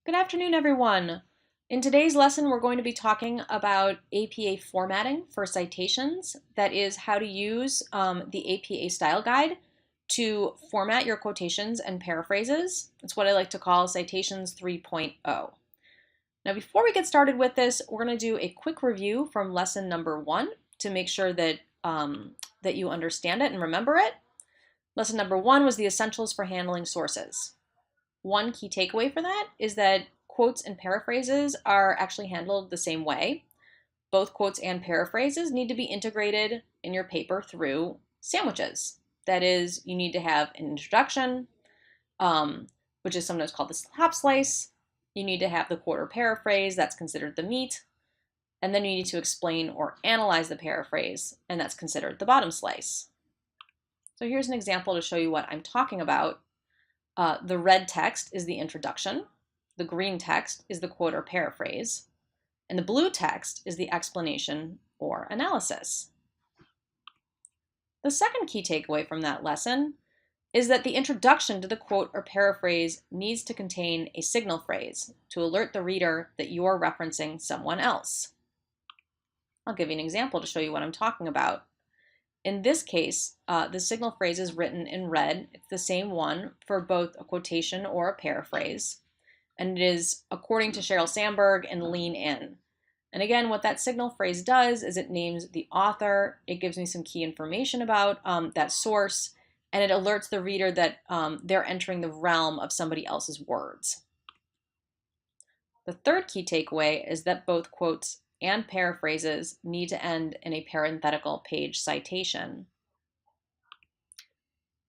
Good afternoon, everyone. In today's lesson, we're going to be talking about APA formatting for citations. That is how to use the APA style guide to format your quotations and paraphrases. It's what I like to call Citations 3.0. Now, before we get started with this, we're going to do a quick review from lesson number 1 to make sure that, that you understand it and remember it. Lesson number 1 was the essentials for handling sources. One key takeaway for that is that quotes and paraphrases are actually handled the same way. Both quotes and paraphrases need to be integrated in your paper through sandwiches. That is, you need to have an introduction, which is sometimes called the top slice. You need to have the quote or paraphrase, that's considered the meat. And then you need to explain or analyze the paraphrase, and that's considered the bottom slice. So here's an example to show you what I'm talking about. The red text is the introduction, the green text is the quote or paraphrase, and the blue text is the explanation or analysis. The second key takeaway from that lesson is that the introduction to the quote or paraphrase needs to contain a signal phrase to alert the reader that you are referencing someone else. I'll give you an example to show you what I'm talking about. In this case, the signal phrase is written in red. It's the same one for both a quotation or a paraphrase. And it is according to Sheryl Sandberg and Lean In. And again, what that signal phrase does is it names the author. It gives me some key information about that source. And it alerts the reader that they're entering the realm of somebody else's words. The third key takeaway is that both quotes and paraphrases need to end in a parenthetical page citation.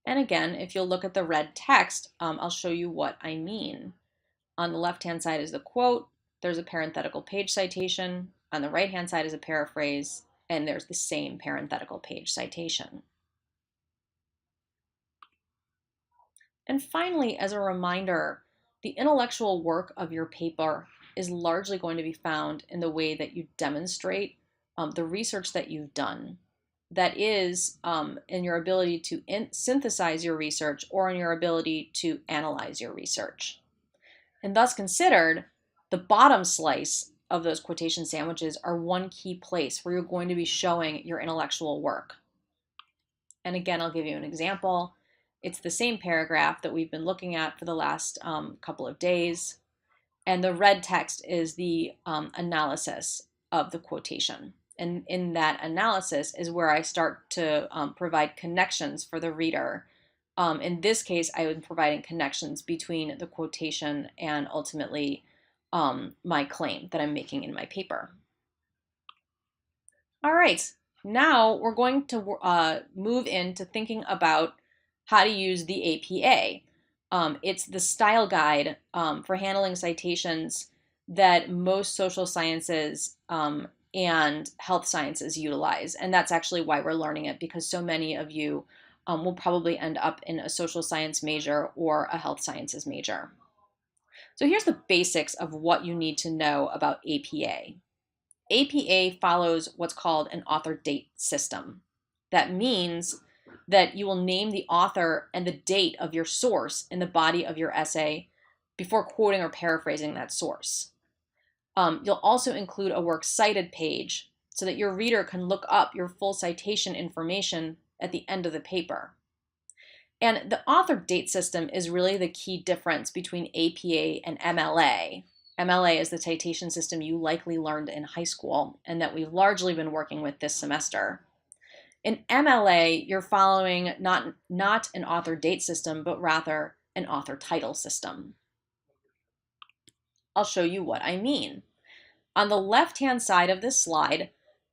And again, if you'll look at the red text, I'll show you what I mean. On the left-hand side is the quote, there's a parenthetical page citation. On the right-hand side is a paraphrase, and there's the same parenthetical page citation. And finally, as a reminder, the intellectual work of your paper is largely going to be found in the way that you demonstrate the research that you've done. That is, in your ability to synthesize your research or in your ability to analyze your research. And thus considered, the bottom slice of those quotation sandwiches are one key place where you're going to be showing your intellectual work. And again, I'll give you an example. It's the same paragraph that we've been looking at for the last couple of days. And the red text is the analysis of the quotation. And in that analysis is where I start to provide connections for the reader. In this case, I would be providing connections between the quotation and ultimately my claim that I'm making in my paper. All right, now we're going to move into thinking about how to use the APA. It's the style guide for handling citations that most social sciences and health sciences utilize. And that's actually why we're learning it, because so many of you will probably end up in a social science major or a health sciences major. So here's the basics of what you need to know about APA. APA follows what's called an author date system. That means that you will name the author and the date of your source in the body of your essay before quoting or paraphrasing that source. You'll also include a works cited page so that your reader can look up your full citation information at the end of the paper. And the author date system is really the key difference between APA and MLA. MLA is the citation system you likely learned in high school and that we've largely been working with this semester. In MLA, you're following not an author date system, but rather an author title system. I'll show you what I mean. On the left-hand side of this slide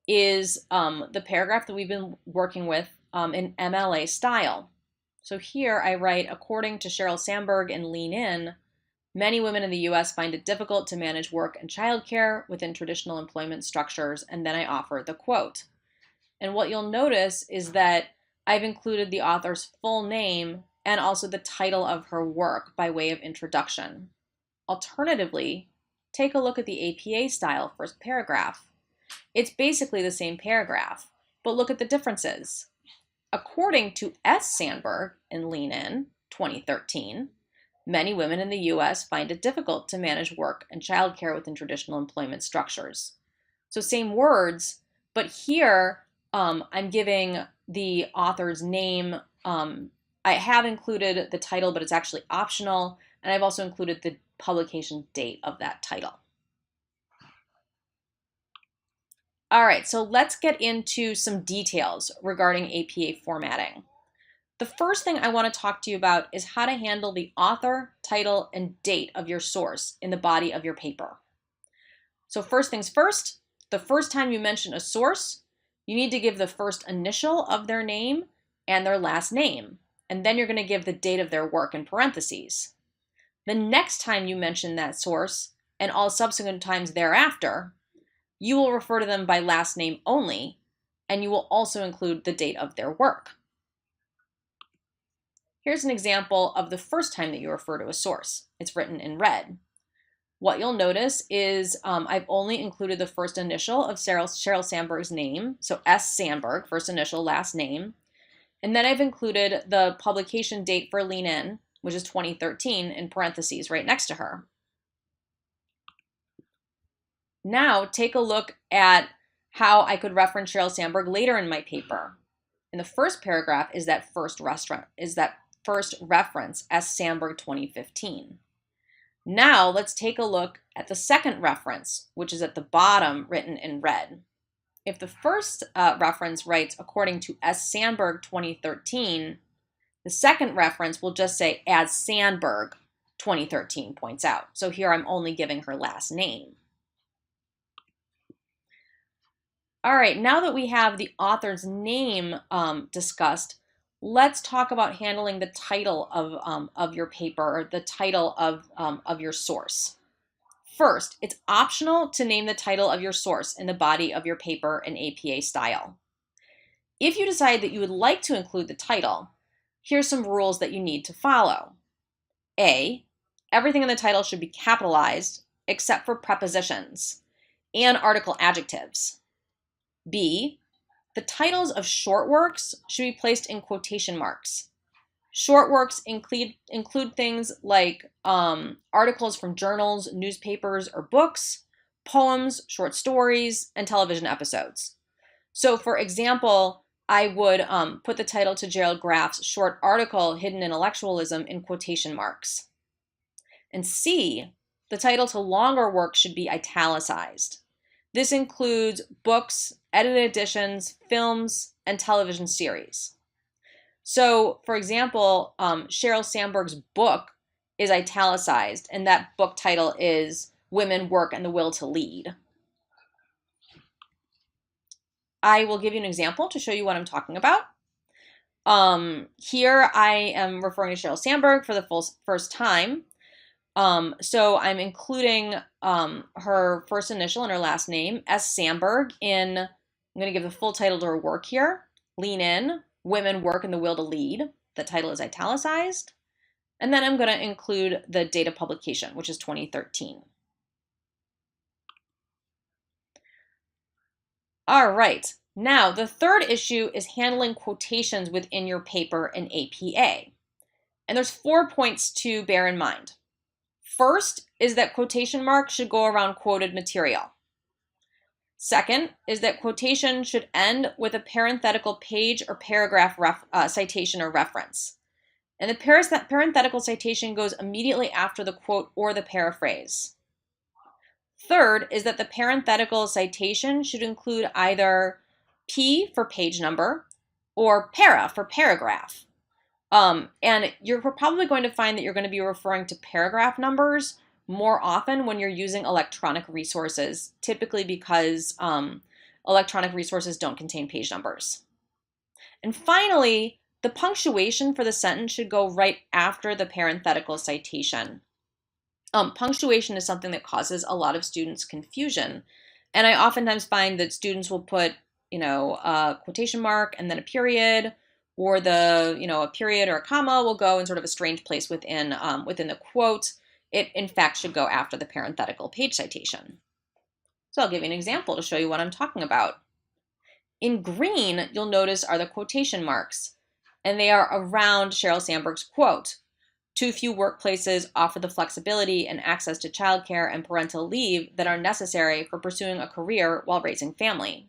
is the paragraph that we've been working with in MLA style. So here I write, according to Sheryl Sandberg and Lean In, many women in the U.S. find it difficult to manage work and childcare within traditional employment structures, and then I offer the quote. And what you'll notice is that I've included the author's full name and also the title of her work by way of introduction. Alternatively, take a look at the APA style first paragraph. It's basically the same paragraph, but look at the differences. According to S. Sandberg in Lean In, 2013, Many women in the US find it difficult to manage work and childcare within traditional employment structures. So, same words, but here I'm giving the author's name. I have included the title, but it's actually optional. And I've also included the publication date of that title. All right, so let's get into some details regarding APA formatting. The first thing I want to talk to you about is how to handle the author, title, and date of your source in the body of your paper. So first things first, the first time you mention a source, you need to give the first initial of their name and their last name, and then you're going to give the date of their work in parentheses. The next time you mention that source, and all subsequent times thereafter, you will refer to them by last name only, and you will also include the date of their work. Here's an example of the first time that you refer to a source. It's written in red. What you'll notice is I've only included the first initial of Sheryl Sandberg's name, so S. Sandberg, first initial, last name. And then I've included the publication date for Lean In, which is 2013, in parentheses right next to her. Now take a look at how I could reference Sheryl Sandberg later in my paper. In the first paragraph is that first reference, S. Sandberg 2015. Now let's take a look at the second reference, which is at the bottom written in red. If the first reference writes according to S. Sandberg 2013, the second reference will just say as Sandberg 2013 points out. So here I'm only giving her last name. All right, now that we have the author's name discussed, let's talk about handling the title of your paper, or the title of your source. First, it's optional to name the title of your source in the body of your paper in APA style. If you decide that you would like to include the title, here's some rules that you need to follow. A, everything in the title should be capitalized except for prepositions and article adjectives. B, the titles of short works should be placed in quotation marks. Short works include things like articles from journals, newspapers, or books, poems, short stories, and television episodes. So for example, I would put the title to Gerald Graff's short article, Hidden Intellectualism, in quotation marks. And C, the title to longer works should be italicized. This includes books, edited editions, films, and television series. So, for example, Sheryl Sandberg's book is italicized, and that book title is Women, Work, and the Will to Lead. I will give you an example to show you what I'm talking about. Here I am referring to Sheryl Sandberg for the first time. So I'm including her first initial and her last name, S. Sandberg, I'm going to give the full title to her work here, Lean In, Women, Work, and the Will to Lead. The title is italicized. And then I'm going to include the date of publication, which is 2013. All right. Now, the third issue is handling quotations within your paper in APA. And there's 4 points to bear in mind. First is that quotation marks should go around quoted material. Second is that quotation should end with a parenthetical page or paragraph citation or reference. And the parenthetical citation goes immediately after the quote or the paraphrase. Third is that the parenthetical citation should include either P for page number or para for paragraph. And you're probably going to find that you're going to be referring to paragraph numbers more often when you're using electronic resources, typically because electronic resources don't contain page numbers. And finally, the punctuation for the sentence should go right after the parenthetical citation. Punctuation is something that causes a lot of students confusion. And I oftentimes find that students will put, a quotation mark and then a period, or a period or a comma will go in sort of a strange place within the quote. It, in fact, should go after the parenthetical page citation. So I'll give you an example to show you what I'm talking about. In green, you'll notice are the quotation marks, and they are around Sheryl Sandberg's quote. Too few workplaces offer the flexibility and access to childcare and parental leave that are necessary for pursuing a career while raising family.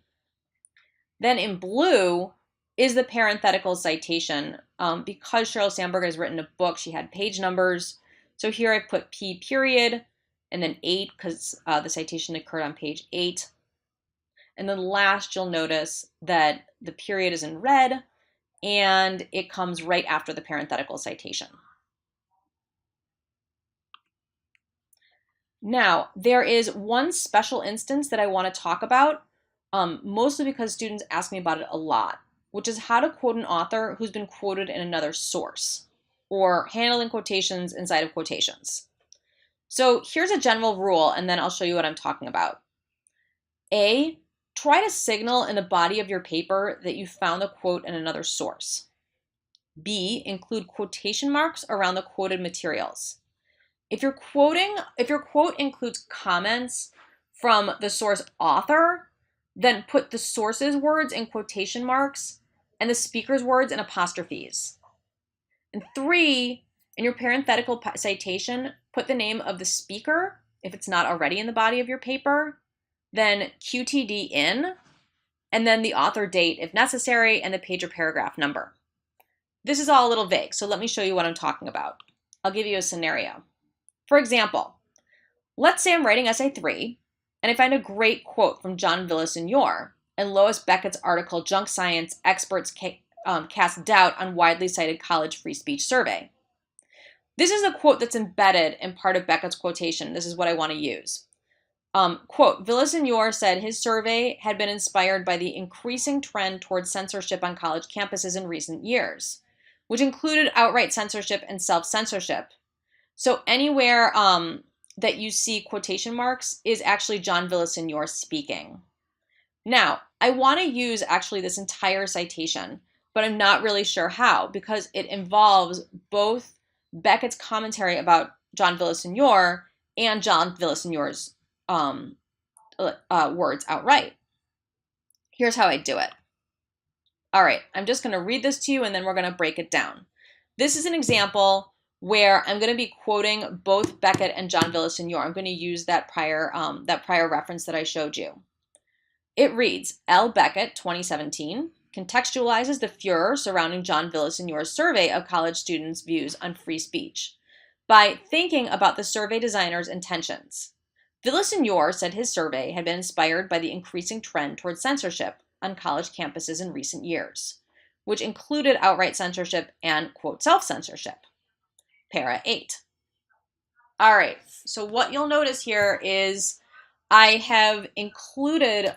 Then in blue is the parenthetical citation. Because Sheryl Sandberg has written a book, she had page numbers. So here I put P period and then 8 because the citation occurred on page 8. And then last, you'll notice that the period is in red and it comes right after the parenthetical citation. Now, there is one special instance that I want to talk about, mostly because students ask me about it a lot, which is how to quote an author who's been quoted in another source, or handling quotations inside of quotations. So here's a general rule, and then I'll show you what I'm talking about. A, try to signal in the body of your paper that you found the quote in another source. B, include quotation marks around the quoted materials. If your quote includes comments from the source author, then put the source's words in quotation marks and the speaker's words in apostrophes. And 3, in your parenthetical citation, put the name of the speaker, if it's not already in the body of your paper, then QTD in, and then the author date if necessary, and the page or paragraph number. This is all a little vague, so let me show you what I'm talking about. I'll give you a scenario. For example, let's say I'm writing essay 3, and I find a great quote from John Villaseñor in Lois Beckett's article, Junk Science Experts Cast Doubt on Widely Cited College Free Speech Survey. This is a quote that's embedded in part of Beckett's quotation. This is what I want to use. Quote, Villaseñor said his survey had been inspired by the increasing trend towards censorship on college campuses in recent years, which included outright censorship and self-censorship. So anywhere that you see quotation marks is actually John Villaseñor speaking. Now, I want to use actually this entire citation, but I'm not really sure how because it involves both Beckett's commentary about John Villaseñor and John Villaseñor's words outright. Here's how I do it. All right, I'm just going to read this to you and then we're going to break it down. This is an example where I'm going to be quoting both Beckett and John Villaseñor. I'm going to use that prior reference that I showed you. It reads, L. Beckett, 2017, contextualizes the furor surrounding John Villaseñor's survey of college students' views on free speech by thinking about the survey designer's intentions. Villaseñor said his survey had been inspired by the increasing trend toward censorship on college campuses in recent years, which included outright censorship and, quote, self-censorship. Para 8. All right, so what you'll notice here is I have included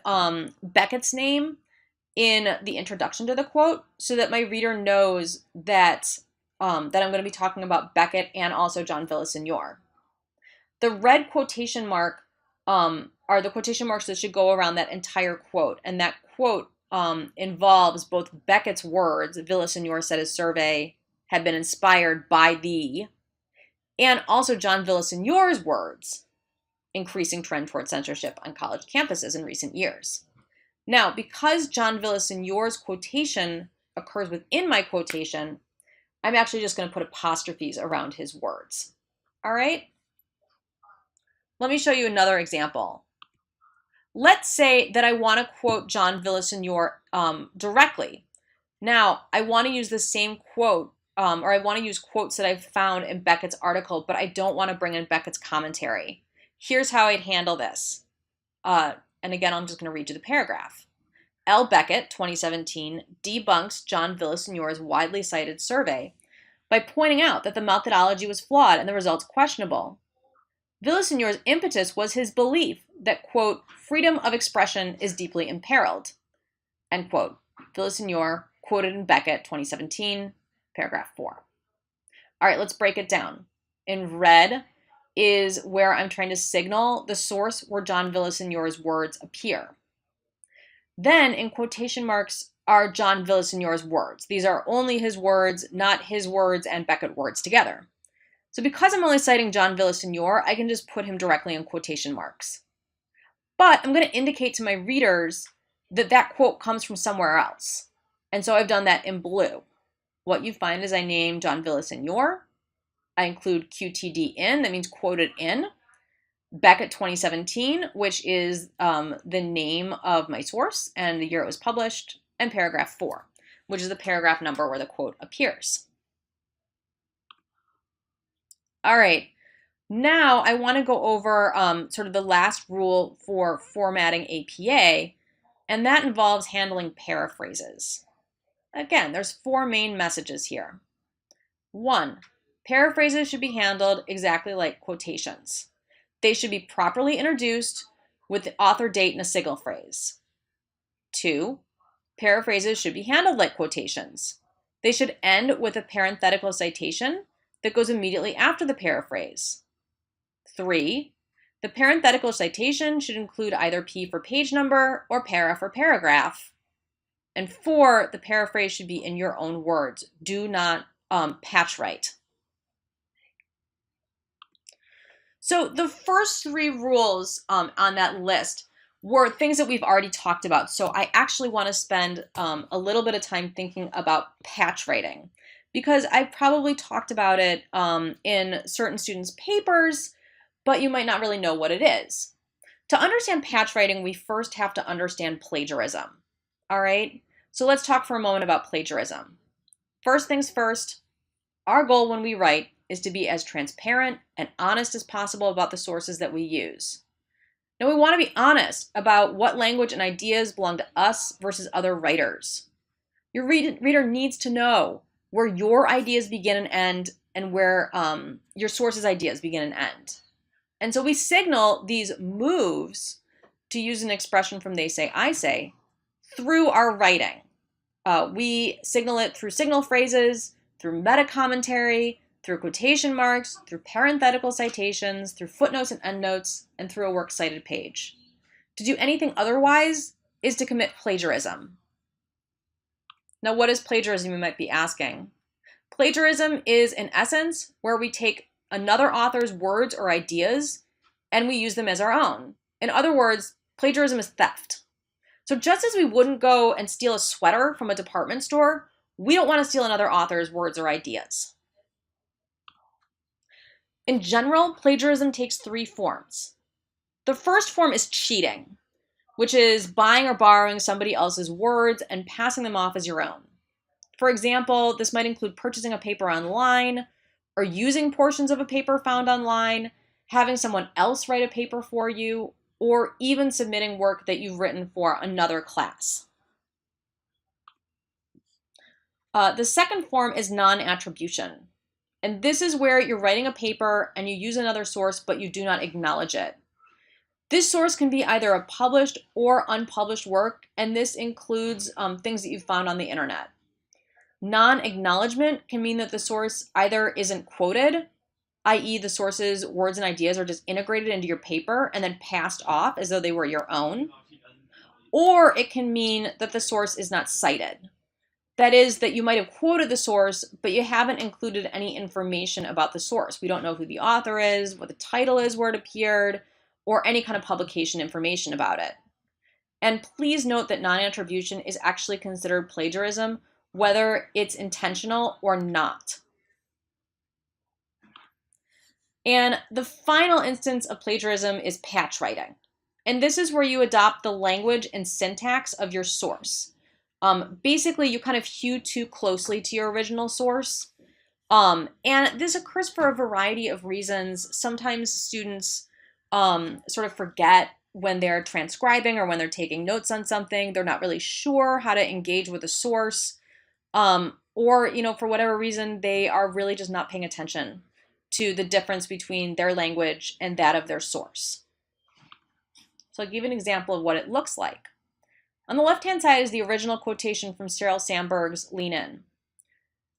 Beckett's name in the introduction to the quote so that my reader knows that, that I'm going to be talking about Beckett and also John Villaseñor. The red quotation mark are the quotation marks that should go around that entire quote, and that quote involves both Beckett's words, Villaseñor said his survey had been inspired by the, and also John Villaseñor's words, increasing trend toward censorship on college campuses in recent years. Now, because John Villaseñor's quotation occurs within my quotation, I'm actually just going to put apostrophes around his words. All right? Let me show you another example. Let's say that I want to quote John Villaseñor directly. Now, I want to use the same quote, or I want to use quotes that I've found in Beckett's article, but I don't want to bring in Beckett's commentary. Here's how I'd handle this. And again, I'm just going to read you the paragraph. L. Beckett, 2017, debunks John Villaseñor's widely cited survey by pointing out that the methodology was flawed and the results questionable. Villaseñor's impetus was his belief that, quote, freedom of expression is deeply imperiled, end quote. Villaseñor, quoted in Beckett, 2017, paragraph 4. All right, let's break it down. In red is where I'm trying to signal the source where John Villaseñor's words appear. Then in quotation marks are John Villaseñor's words. These are only his words, not his words and Beckett words together. So because I'm only citing John Villaseñor, I can just put him directly in quotation marks. But I'm going to indicate to my readers that that quote comes from somewhere else. And so I've done that in blue. What you find is I name John Villaseñor, I include QTD in, that means quoted in, Beckett 2017, which is the name of my source and the year it was published, and paragraph 4, which is the paragraph number where the quote appears. All right, now I want to go over sort of the last rule for formatting APA, and that involves handling paraphrases. Again, there's 4 main messages here. 1, paraphrases should be handled exactly like quotations. They should be properly introduced with the author date and a signal phrase. 2, paraphrases should be handled like quotations. They should end with a parenthetical citation that goes immediately after the paraphrase. 3, the parenthetical citation should include either P for page number or para for paragraph. And 4, the paraphrase should be in your own words. Do not patch write. So the first 3 rules on that list were things that we've already talked about. So I actually want to spend a little bit of time thinking about patch writing, because I've probably talked about it in certain students' papers, but you might not really know what it is. To understand patch writing, we first have to understand plagiarism. All right? So let's talk for a moment about plagiarism. First things first, our goal when we write is to be as transparent and honest as possible about the sources that we use. Now, we want to be honest about what language and ideas belong to us versus other writers. Your reader needs to know where your ideas begin and end, and where your source's ideas begin and end. And so we signal these moves, to use an expression from They Say, I Say, through our writing. We signal it through signal phrases, through meta commentary, through quotation marks, through parenthetical citations, through footnotes and endnotes, and through a works cited page. To do anything otherwise is to commit plagiarism. Now, what is plagiarism, you might be asking? Plagiarism is, in essence, where we take another author's words or ideas and we use them as our own. In other words, plagiarism is theft. So just as we wouldn't go and steal a sweater from a department store, we don't want to steal another author's words or ideas. In general, plagiarism takes 3 forms. The first form is cheating, which is buying or borrowing somebody else's words and passing them off as your own. For example, this might include purchasing a paper online, or using portions of a paper found online, having someone else write a paper for you, or even submitting work that you've written for another class. The second form is non-attribution. And this is where you're writing a paper and you use another source, but you do not acknowledge it. This source can be either a published or unpublished work, and this includes things that you've found on the internet. Non-acknowledgement can mean that the source either isn't quoted, i.e. the source's words and ideas are just integrated into your paper and then passed off as though they were your own, or it can mean that the source is not cited. That is, that you might have quoted the source, but you haven't included any information about the source. We don't know who the author is, what the title is, where it appeared, or any kind of publication information about it. And please note that non-attribution is actually considered plagiarism, whether it's intentional or not. And the final instance of plagiarism is patch writing. And this is where you adopt the language and syntax of your source. Basically, you kind of hew too closely to your original source. And this occurs for a variety of reasons. Sometimes students sort of forget when they're transcribing or when they're taking notes on something. They're not really sure how to engage with a source. Or, for whatever reason, they are really just not paying attention to the difference between their language and that of their source. So I'll give you an example of what it looks like. On the left-hand side is the original quotation from Sheryl Sandberg's Lean In.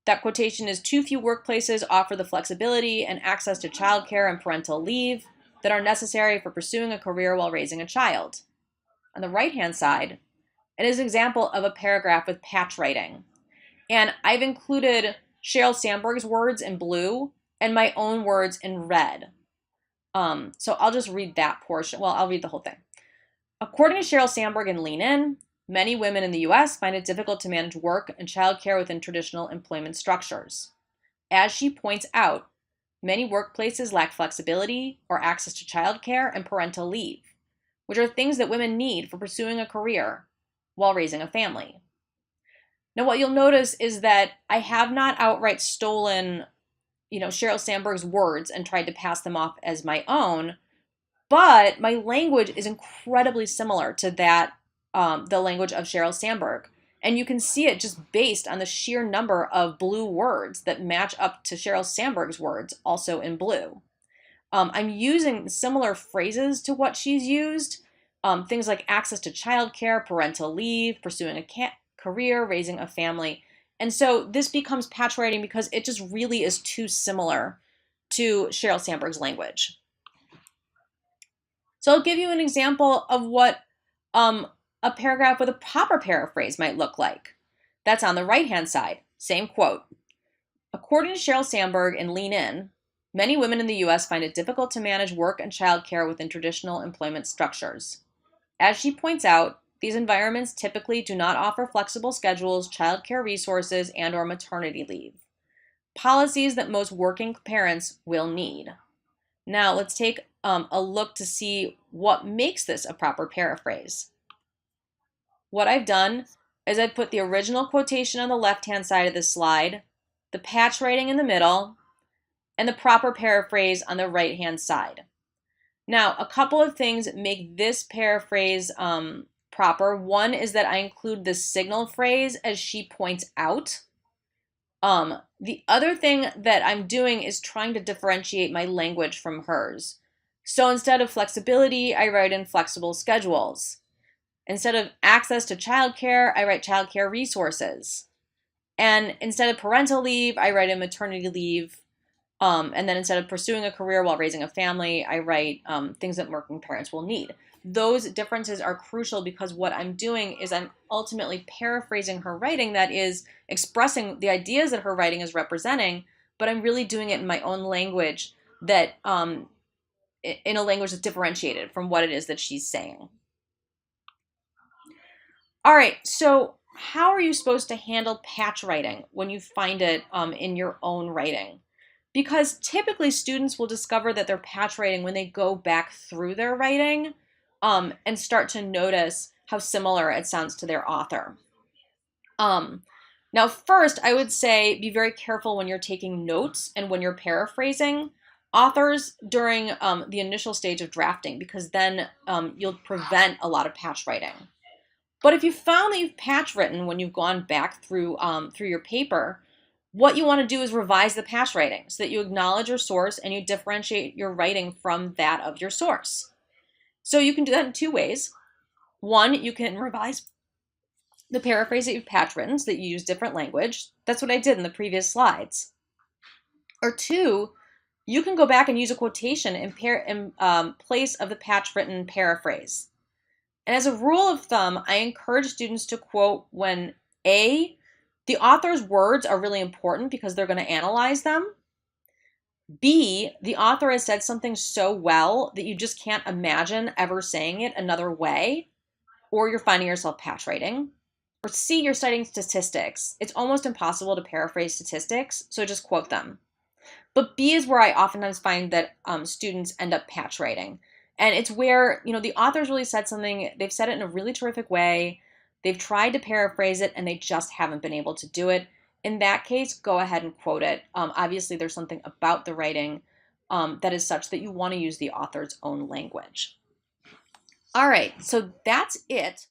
That quotation is, "Too few workplaces offer the flexibility and access to childcare and parental leave that are necessary for pursuing a career while raising a child." On the right-hand side, it is an example of a paragraph with patch writing. And I've included Sheryl Sandberg's words in blue and my own words in red. So I'll just read that portion. Well, I'll read the whole thing. According to Sheryl Sandberg in Lean In, many women in the U.S. find it difficult to manage work and childcare within traditional employment structures. As she points out, Many workplaces lack flexibility or access to childcare and parental leave, which are things that women need for pursuing a career while raising a family. Now, what you'll notice is that I have not outright stolen, Sheryl Sandberg's words and tried to pass them off as my own, but my language is incredibly similar to that, the language of Sheryl Sandberg. And you can see it just based on the sheer number of blue words that match up to Sheryl Sandberg's words, also in blue. I'm using similar phrases to what she's used. Things like access to childcare, parental leave, pursuing a career, raising a family. And so this becomes patch writing because it just really is too similar to Sheryl Sandberg's language. So I'll give you an example of what a paragraph with a proper paraphrase might look like. That's on the right-hand side. Same quote. According to Sheryl Sandberg in Lean In, many women in the U.S. find it difficult to manage work and childcare within traditional employment structures. As she points out, these environments typically do not offer flexible schedules, childcare resources, and/or maternity leave, policies that most working parents will need. Now, let's take a look to see what makes this a proper paraphrase. What I've done is I've put the original quotation on the left-hand side of the slide, the patch writing in the middle, and the proper paraphrase on the right-hand side. Now, a couple of things make this paraphrase proper. One is that I include the signal phrase as she points out. The other thing that I'm doing is trying to differentiate my language from hers. So instead of flexibility, I write in flexible schedules. Instead of access to childcare, I write childcare resources. And instead of parental leave, I write in maternity leave. And then instead of pursuing a career while raising a family, I write things that working parents will need. Those differences are crucial because what I'm doing is I'm ultimately paraphrasing her writing, that is expressing the ideas that her writing is representing, but I'm really doing it in my own language, that in a language that's differentiated from what it is that she's saying. All right, so how are you supposed to handle patch writing when you find it in your own writing? Because typically students will discover that they're patch writing when they go back through their writing and start to notice how similar it sounds to their author. Now, first, I would say be very careful when you're taking notes and when you're paraphrasing authors during the initial stage of drafting, because then you'll prevent a lot of patch writing. But if you found that you've patch written when you've gone back through your paper, what you want to do is revise the patch writing so that you acknowledge your source and you differentiate your writing from that of your source. So you can do that in two ways. One, you can revise the paraphrase that you've patch written so that you use different language. That's what I did in the previous slides. Or two, you can go back and use a quotation in place of the patch written paraphrase. And as a rule of thumb, I encourage students to quote when A, the author's words are really important because they're going to analyze them. B, the author has said something so well that you just can't imagine ever saying it another way, or you're finding yourself patch writing. Or C, you're studying statistics. It's almost impossible to paraphrase statistics, so just quote them. But B is where I oftentimes find that students end up patch writing. And it's where, the author's really said something, they've said it in a really terrific way, they've tried to paraphrase it, and they just haven't been able to do it. In that case, go ahead and quote it. Obviously, there's something about the writing that is such that you want to use the author's own language. All right, so that's it